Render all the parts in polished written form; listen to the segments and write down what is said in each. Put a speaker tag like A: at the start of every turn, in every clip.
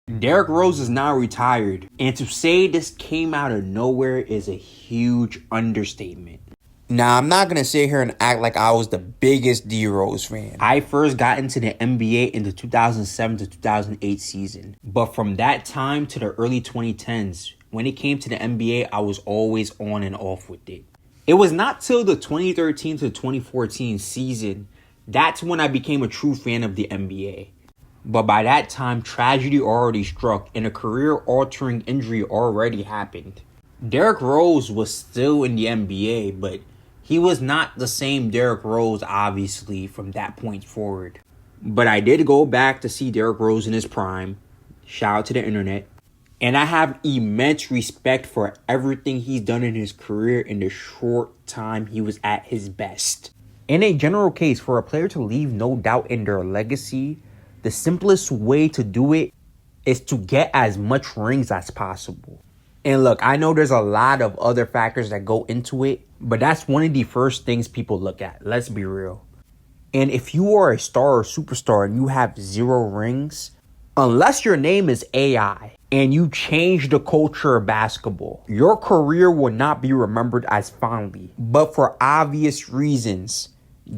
A: Derrick Rose is now retired, and to say this came out of nowhere is a huge understatement.
B: Now, I'm not going to sit here and act like I was the biggest D Rose fan.
A: I first got into the NBA in the 2007 to 2008 season, but from that time to the early 2010s, when it came to the NBA, I was always on and off with it. It was not till the 2013 to 2014 season that's when I became a true fan of the NBA. But by that time, tragedy already struck and a career-altering injury already happened. Derrick Rose was still in the NBA, but he was not the same Derrick Rose, obviously, from that point forward. But I did go back to see Derrick Rose in his prime. Shout out to the internet. And I have immense respect for everything he's done in his career in the short time he was at his best. In a general case, for a player to leave no doubt in their legacy, the simplest way to do it is to get as much rings as possible. And look, I know there's a lot of other factors that go into it, but that's one of the first things people look at. Let's be real. And if you are a star or superstar and you have 0 rings, unless your name is AI and you change the culture of basketball, your career will not be remembered as fondly. But for obvious reasons,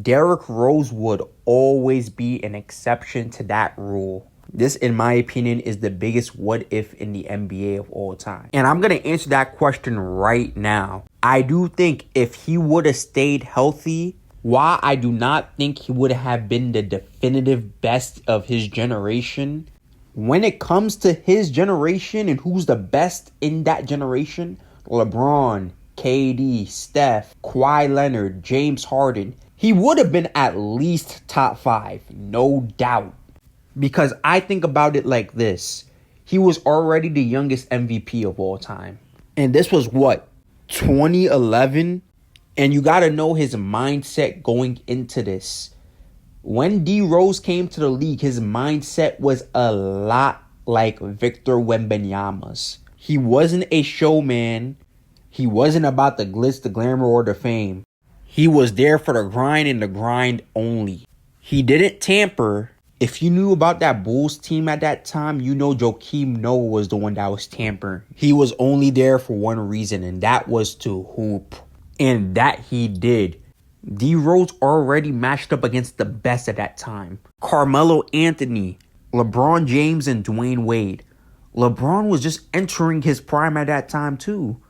A: Derrick Rose would always be an exception to that rule. This, in my opinion, is the biggest what if in the NBA of all time. And I'm going to answer that question right now. I do think if he would have stayed healthy, while I do not think he would have been the definitive best of his generation, when it comes to his generation and who's the best in that generation, LeBron, KD, Steph, Kawhi Leonard, James Harden, he would have been at least top 5, no doubt. Because I think about it like this. He was already the youngest MVP of all time. And this was what? 2011? And you got to know his mindset going into this. When D Rose came to the league, his mindset was a lot like Victor Wembanyama's. He wasn't a showman. He wasn't about the glitz, the glamour, or the fame. He was there for the grind and the grind only. He didn't tamper. If you knew about that Bulls team at that time, you know Joakim Noah was the one that was tampering. He was only there for one reason, and that was to hoop. And that he did. D Rose already matched up against the best at that time. Carmelo Anthony, LeBron James, and Dwayne Wade. LeBron was just entering his prime at that time too.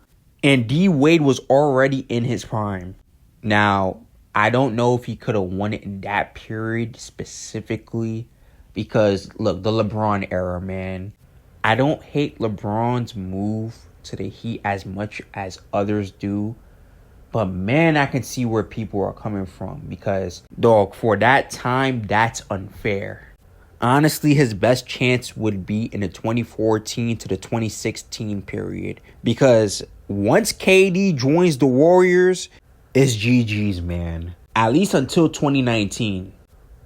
A: And D Wade was already in his prime. Now, I don't know if he could have won it in that period specifically. Because, look, the LeBron era, man. I don't hate LeBron's move to the Heat as much as others do. But, man, I can see where people are coming from. Because, dog, for that time, that's unfair. Honestly, his best chance would be in the 2014 to the 2016 period. Because once KD joins the Warriors, it's GG's, man. At least until 2019.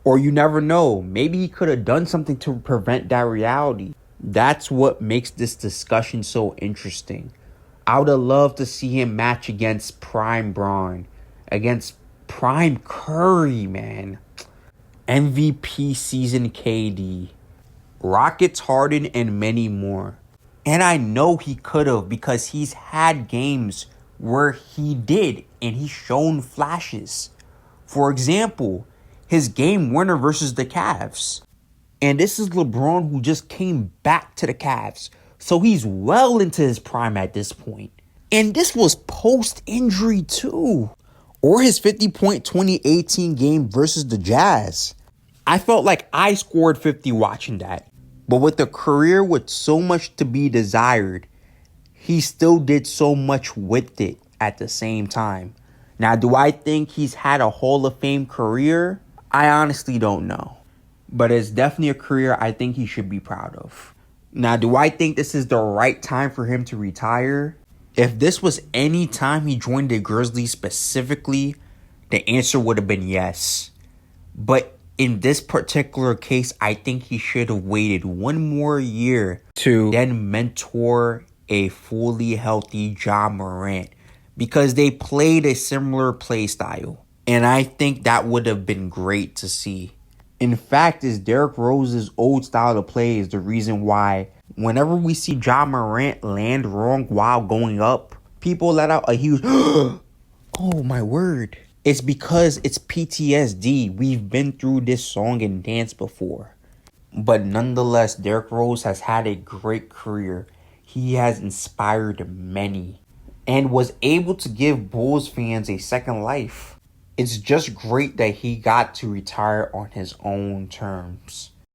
A: Or you never know. Maybe he could have done something to prevent that reality. That's what makes this discussion so interesting. I would have loved to see him match against Prime Braun. Against Prime Curry, man. MVP season KD. Rockets Harden and many more. And I know he could have because he's had games where he did and he's shown flashes. For example, his game winner versus the Cavs. And this is LeBron who just came back to the Cavs. So he's well into his prime at this point. And this was post-injury too. Or his 50-point 2018 game versus the Jazz. I felt like I scored 50 watching that. But with a career with so much to be desired, he still did so much with it at the same time. Now, do I think he's had a Hall of Fame career? I honestly don't know. But it's definitely a career I think he should be proud of. Now, do I think this is the right time for him to retire? If this was any time he joined the Grizzlies specifically, the answer would have been yes. But in this particular case, I think he should have waited one more year to then mentor a fully healthy Ja Morant. Because they played a similar play style. And I think that would have been great to see. In fact, is Derrick Rose's old style of play is the reason why Whenever we see Ja Morant land wrong while going up, people let out a huge, oh my word. It's because it's PTSD. We've been through this song and dance before. But nonetheless, Derrick Rose has had a great career. He has inspired many and was able to give Bulls fans a second life. It's just great that he got to retire on his own terms.